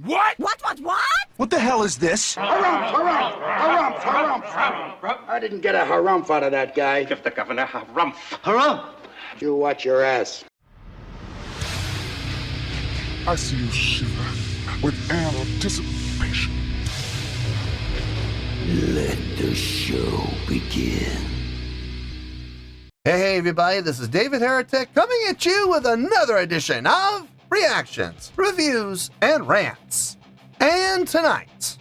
What? What? What the hell is this? Harumph. I didn't get a harumph out of that guy. Give the governor harumph. Harumph! You watch your ass. I see you shiver with anticipation. Let the show begin. Hey everybody, this is David Heretic coming at you with another edition of Reactions, Reviews, and Rants. And tonight,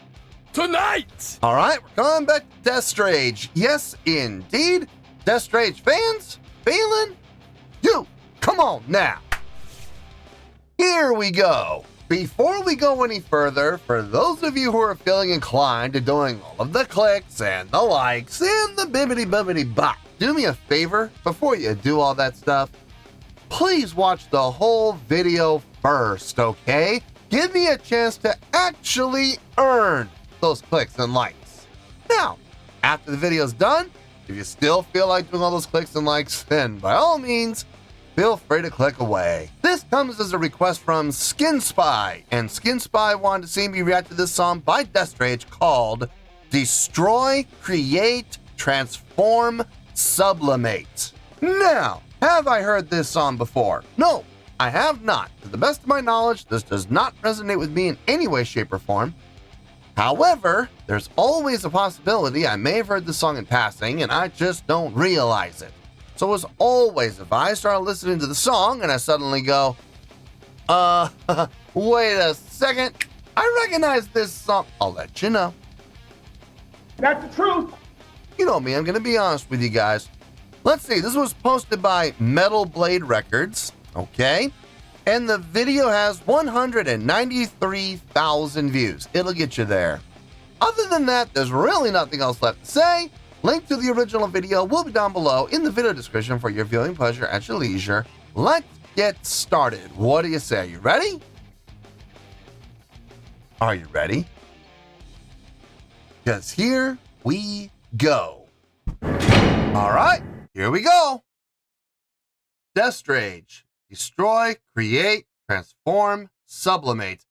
alright, we're coming back to Destrage. Yes, indeed, Destrage Fans FEELIN YOU. Come on now. Here we go. Before we go any further, for those of you who are feeling inclined to doing all of the clicks and the likes and the bibbity-bobbity-bop, do me a favor before you do all that stuff. Please watch the whole video first, okay? Give me a chance to actually earn those clicks and likes. Now, after the video's done, if you still feel like doing all those clicks and likes, then by all means, feel free to click away. This comes as a request from Skin Spy, and Skin Spy wanted to see me react to this song by Destrage called Destroy, Create, Transform Sublimate. Now, have I heard this song before? No, I have not. To the best of my knowledge, this does not resonate with me in any way, shape, or form. However, there's always a possibility I may have heard this song in passing and I just don't realize it. So as always, if I start listening to the song and I suddenly go, wait a second, I recognize this song, I'll let you know. That's the truth. You know me, I'm going to be honest with you guys. Let's see, this was posted by Metal Blade Records, okay? And the video has 193,000 views. It'll get you there. Other than that, there's really nothing else left to say. Link to the original video will be down below in the video description for your viewing pleasure at your leisure. Let's get started. What do you say? Are you ready? Are you ready? Because here we go. All right, here we go. Destrage, Destroy, Create, Transform, Sublimate.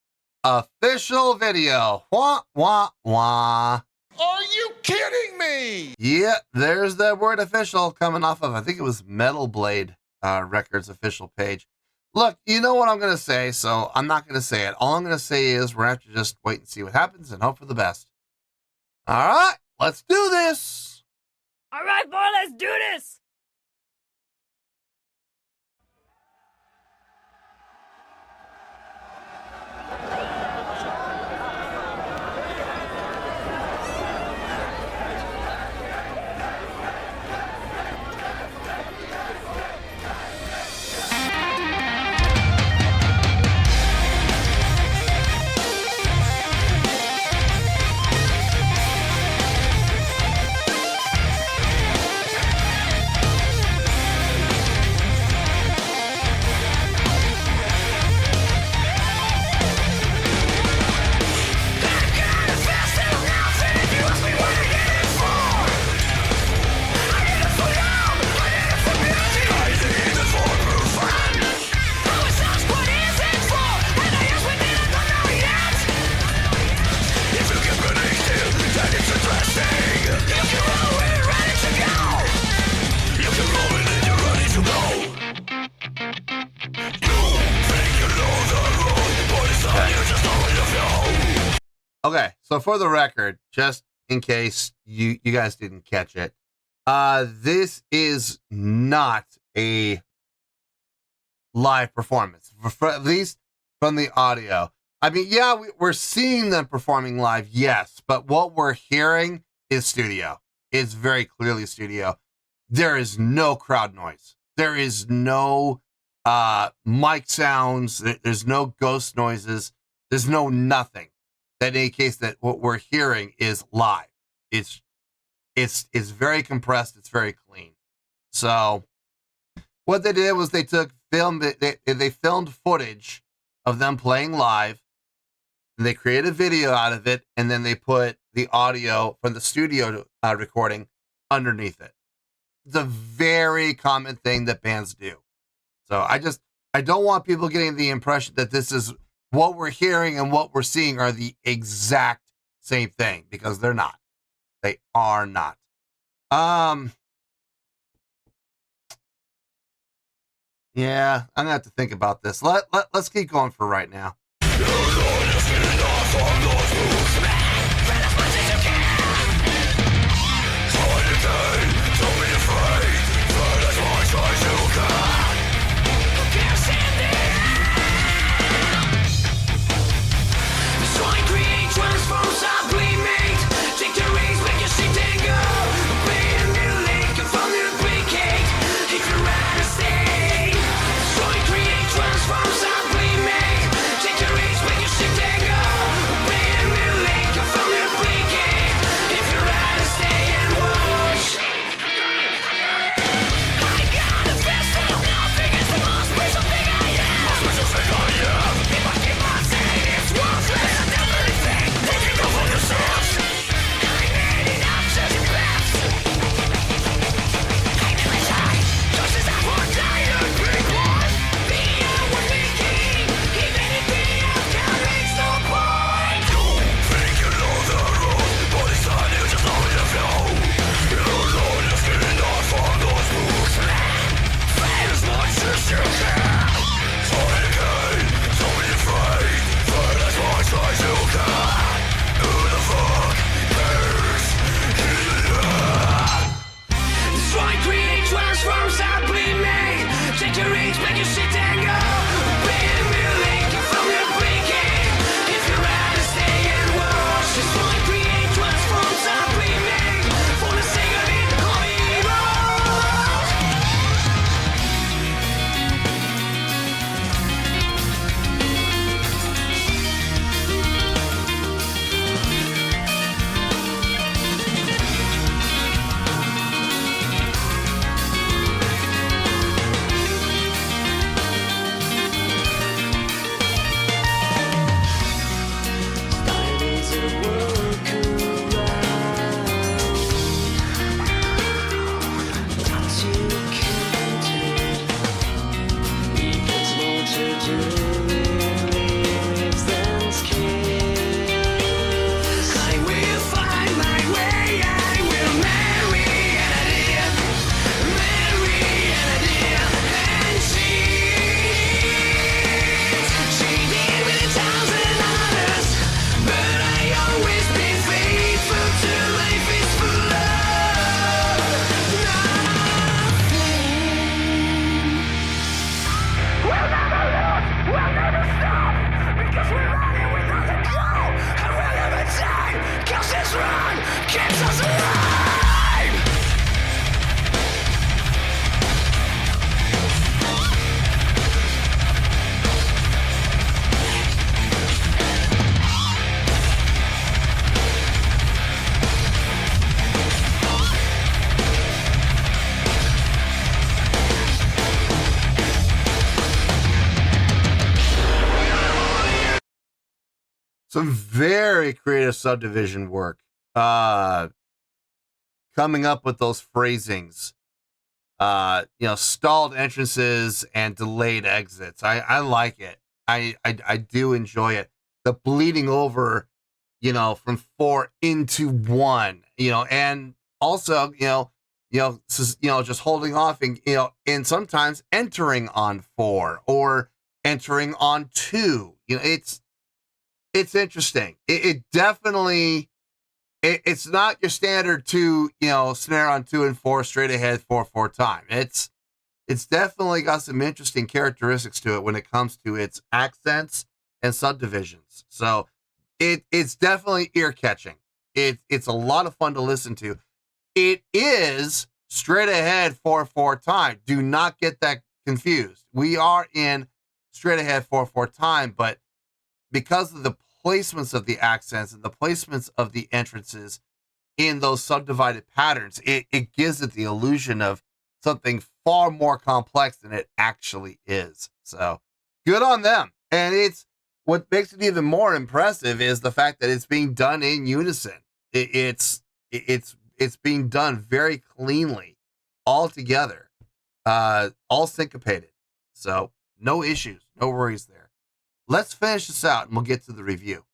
Official video. Wah, wah, wah. Are you kidding me? Yeah, there's that word official coming off of, I think it was Metal Blade Records official page. Look, you know what I'm going to say, so I'm not going to say it. All I'm going to say is we're going to have to just wait and see what happens and hope for the best. All right, let's do this. All right, boy, let's do this. Okay, so for the record, just in case you guys didn't catch it, this is not a live performance, at least from the audio. I mean, yeah, we're seeing them performing live, yes, but what we're hearing is studio. It's very clearly studio. There is no crowd noise. There is no mic sounds. There's no ghost noises. There's no nothing. That indicates that what we're hearing is live. It's very compressed. It's very clean. So what they did was they filmed footage of them playing live. And they created a video out of it, and then they put the audio from the studio recording underneath it. It's a very common thing that bands do. So I don't want people getting the impression that this is what we're hearing and what we're seeing are the exact same thing, because they're not. They are not. Yeah, I'm gonna have to think about this. Let's keep going for right now. Create Transform Sublimate. Take the reins, make your shit and go. Obey and mutilate, confound and duplicate. If you're out of state. Create Transform Sublimate. Take the reins, make your shit and go. Obey and mutilate, confound and duplicate. If you're out of state and watch. I got a fist full of nothing. It's the most special thing I am. Most special thing I am. If I keep on saying it's worthless. Create Transform Sublimate. Take your reach, make your shit and go. Obey and mutilate, confound and duplicate. If you're out of stay and watch. Destroy, create, transform, sublimate. For the sake of it, call heroes. Some very creative subdivision work. Coming up with those phrasings. Stalled entrances and delayed exits. I like it. I do enjoy it. The bleeding over, from 4 into 1, and also, just holding off and sometimes entering on 4 or entering on 2. It's interesting. It definitely, it's not your standard 2, snare on 2 and 4 straight ahead 4/4 time. It's definitely got some interesting characteristics to it when it comes to its accents and subdivisions. So it's definitely ear catching. It's a lot of fun to listen to. It is straight ahead 4/4 time. Do not get that confused. We are in straight ahead 4/4 time, but because of the placements of the accents and the placements of the entrances in those subdivided patterns, it gives it the illusion of something far more complex than it actually is. So good on them. And what makes it even more impressive is the fact that it's being done in unison. It's being done very cleanly, all together, all syncopated. So no issues, no worries there. let's finish this out and we'll get to the review.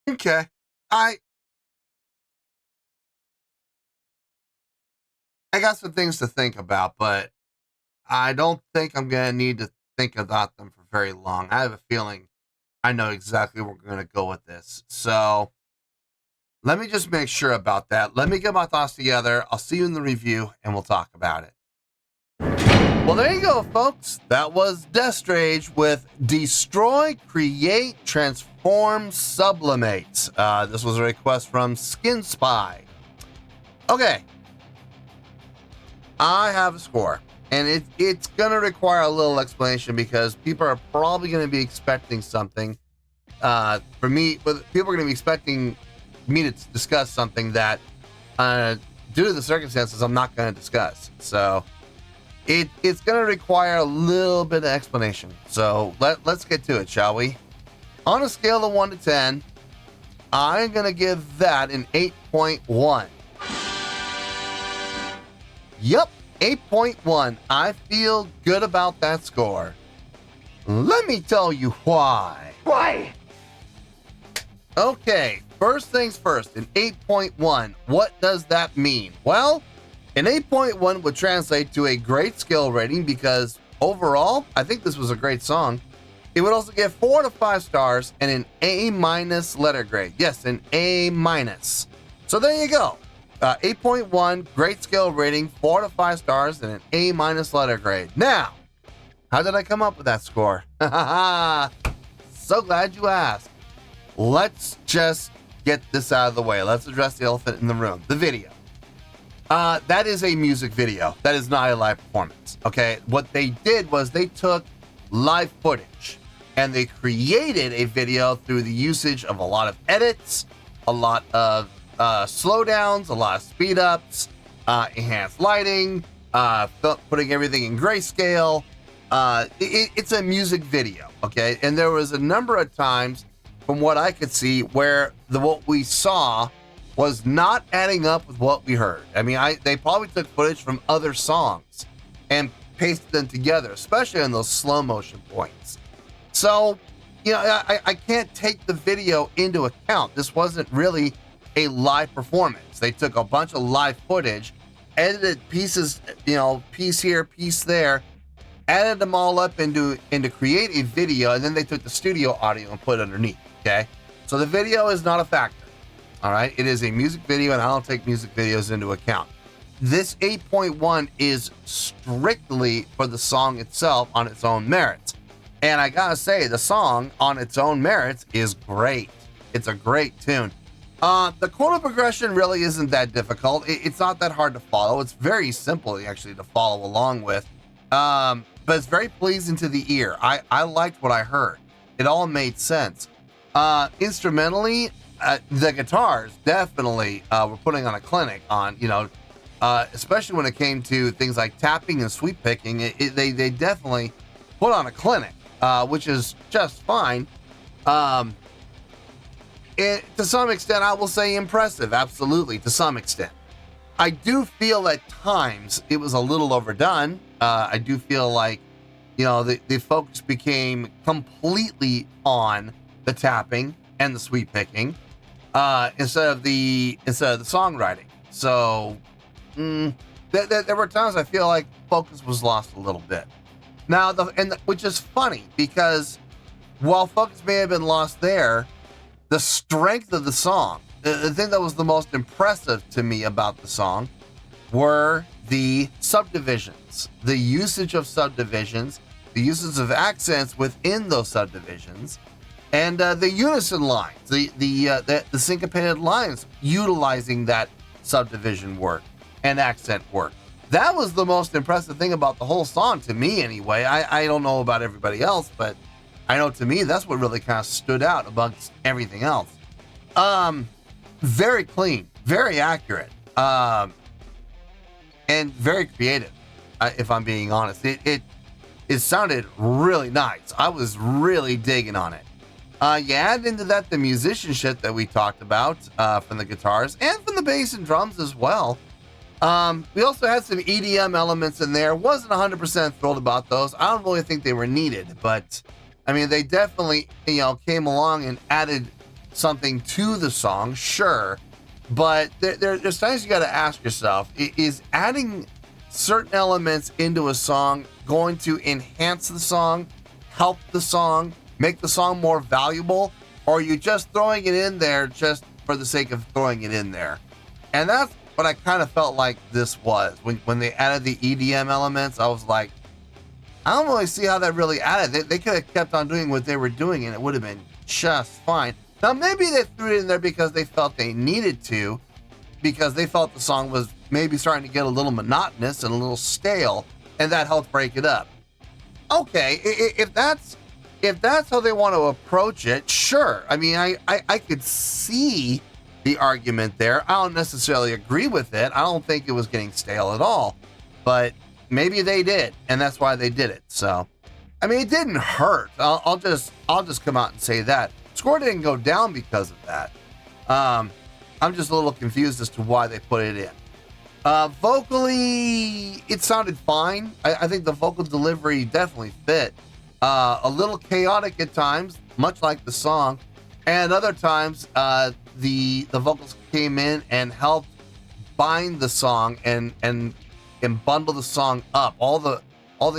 Okay. I got some things to think about, but I don't think I'm going to need to think about them for very long. I have a feeling I know exactly where we're going to go with this. So let me just make sure about that. Let me get my thoughts together. I'll see you in the review and we'll talk about it. Well, there you go, folks. That was Destrage with Destroy, Create, Transform, Sublimate. This was a request from Skin Spy. Okay. I have a score, and it's going to require a little explanation because people are probably going to be expecting something from me. But people are going to be expecting me to discuss something that, due to the circumstances, I'm not going to discuss. So it's going to require a little bit of explanation. So let's get to it, shall we? On a scale of 1 to 10, I'm going to give that an 8.1. Yep, 8.1. I feel good about that score. Let me tell you why. Why? Okay, first things first, an 8.1. What does that mean? Well, an 8.1 would translate to a great skill rating because overall, I think this was a great song. It would also get 4 to 5 stars and an A- letter grade. Yes, an A-. So there you go. 8.1, great skill rating, 4 to 5 stars, and an A- letter grade. Now, how did I come up with that score? So glad you asked. Let's just get this out of the way. Let's address the elephant in the room, the video. That is a music video. That is not a live performance. Okay, what they did was they took live footage and they created a video through the usage of a lot of edits, a lot of slowdowns, a lot of speed ups, enhanced lighting, putting everything in grayscale. It's a music video, okay? And there was a number of times, from what I could see, where what we saw was not adding up with what we heard. I mean, they probably took footage from other songs and pasted them together, especially on those slow motion points. So, you know, I can't take the video into account. This wasn't really a live performance. They took a bunch of live footage, edited pieces, you know, piece here, piece there, added them all up into create a video, and then they took the studio audio and put it underneath. Okay, so the video is not a factor. All right, it is a music video, and I don't take music videos into account. This 8.1 is strictly for the song itself on its own merits. And I gotta say, the song on its own merits is great. It's a great tune. The chord progression really isn't that difficult. It's not that hard to follow. It's very simple, actually, to follow along with. But it's very pleasing to the ear. I liked what I heard. It all made sense. Instrumentally, the guitars definitely were putting on a clinic on, you know, especially when it came to things like tapping and sweep picking. They definitely put on a clinic, which is just fine. To some extent, I will say impressive. Absolutely, to some extent. I do feel at times it was a little overdone. I do feel like, you know, the focus became completely on the tapping and the sweep picking instead of the songwriting. So there were times I feel like focus was lost a little bit. Now, which is funny because while focus may have been lost there, the strength of the song, the thing that was the most impressive to me about the song were the subdivisions, the usage of subdivisions, the usage of accents within those subdivisions, and the unison lines, the syncopated lines utilizing that subdivision work and accent work. That was the most impressive thing about the whole song to me anyway. I don't know about everybody else, but I know to me that's what really kind of stood out amongst everything else. Very clean, very accurate, and very creative, if I'm being honest. It sounded really nice. I was really digging on it. You add into that the musicianship that we talked about from the guitars and from the bass and drums as well. We also had some EDM elements in there. Wasn't 100% thrilled about those. I don't really think they were needed, but I mean, they definitely, you know, came along and added something to the song, sure. But there's times you got to ask yourself, is adding certain elements into a song going to enhance the song, help the song, make the song more valuable, or are you just throwing it in there just for the sake of throwing it in there? And that's what I kind of felt like this was. When they added the EDM elements, I was like, I don't really see how that really added. They could have kept on doing what they were doing and it would have been just fine. Now, maybe they threw it in there because they felt they needed to, because they felt the song was maybe starting to get a little monotonous and a little stale, and that helped break it up. Okay, if that's how they want to approach it, sure. I mean, I could see the argument there. I don't necessarily agree with it. I don't think it was getting stale at all, but maybe they did, and that's why they did it. So, I mean, it didn't hurt. I'll just come out and say that. Score didn't go down because of that. I'm just a little confused as to why they put it in. Vocally, it sounded fine. I think the vocal delivery definitely fit. A little chaotic at times, much like the song, and other times the vocals came in and helped bind the song and bundle the song up. All the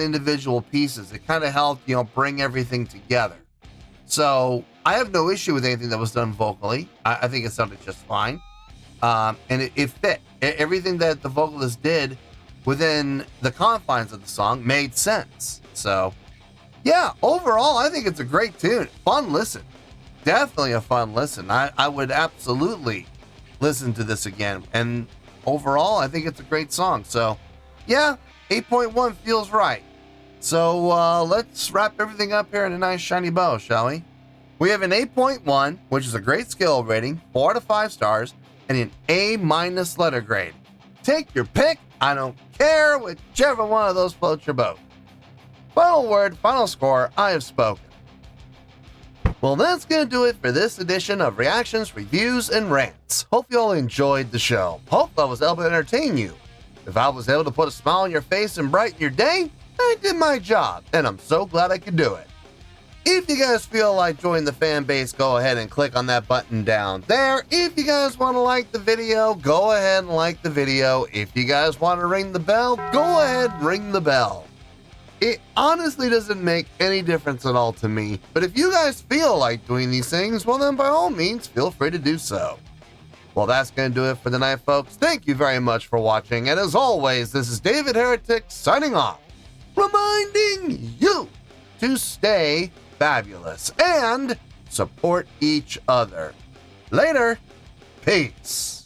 individual pieces. It kind of helped, you know, bring everything together. So I have no issue with anything that was done vocally. I think it sounded just fine. And it fit. Everything that the vocalist did within the confines of the song made sense. So, yeah, overall, I think it's a great tune. Fun listen. Definitely a fun listen. I would absolutely listen to this again. And overall, I think it's a great song. So, yeah, 8.1 feels right. So let's wrap everything up here in a nice shiny bow, shall we? We have an 8.1, which is a great skill rating, 4 out of 5 stars, and an A- letter grade. Take your pick. I don't care, whichever one of those floats your boat. Final word, final score, I have spoken. Well, that's going to do it for this edition of Reactions, Reviews, and Rants. Hope you all enjoyed the show. Hope I was able to entertain you. If I was able to put a smile on your face and brighten your day, I did my job, and I'm so glad I could do it. If you guys feel like joining the fan base, go ahead and click on that button down there. If you guys want to like the video, go ahead and like the video. If you guys want to ring the bell, go ahead and ring the bell. It honestly doesn't make any difference at all to me, but if you guys feel like doing these things, well then by all means, feel free to do so. Well, that's going to do it for tonight, folks. Thank you very much for watching, and as always, this is David Heretic signing off, reminding you to stay fabulous and support each other. Later. Peace.